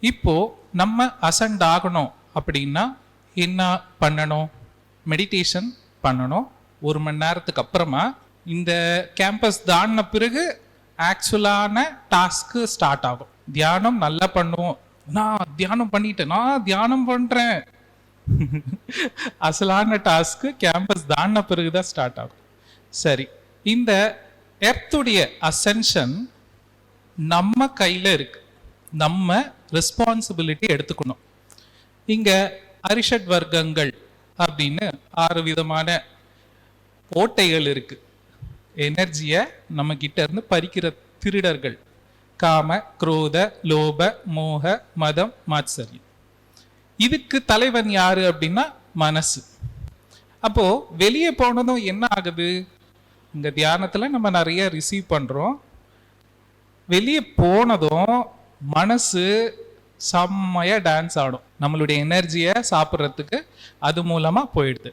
இப்போ நம்ம அசண்ட் ஆகணும் அப்படின்னா என்ன பண்ணணும்? மெடிடேஷன் பண்ணணும். 1 மணி நேரத்துக்கு அப்புறமா இந்த கேம்பஸ் தாண்டின பிறகு ஆக்சுவலான டாஸ்க்கு ஸ்டார்ட் ஆகும். தியானம் நல்லா பண்ணுவோம். நான் தியானம் பண்ணிட்டேன், நான் தியானம் பண்றேன். அசலான டாஸ்க்கு கேம்பஸ் தாண்டின பிறகுதான் ஸ்டார்ட் ஆகும். சரி, இந்த எர்த்துடைய அசென்ஷன் நம்ம கையில இருக்கு. நம்ம ரெஸ்பான்சிபிலிட்டி எடுத்துக்கணும். இங்க அரிஷட் வர்க்கங்கள் அப்படின்னு 6 விதமான ஓட்டைகள் இருக்கு. எனர்ஜியை நம்ம கிட்ட இருந்து பறிக்கிற திருடர்கள். காம, குரோத, லோப, மோக, மதம், மாத்சரியம். இதுக்கு தலைவன் யாரு அப்படின்னா மனசு. அப்போ வெளியே போனதும் என்ன ஆகுது? இந்த தியானத்துல நம்ம நிறைய ரிசீவ் பண்றோம். வெளியே போனதும் மனசு செம்மையா டான்ஸ் ஆடும். நம்மளுடைய எனர்ஜியை சாப்பிட்றதுக்கு அது மூலமா போயிடுது.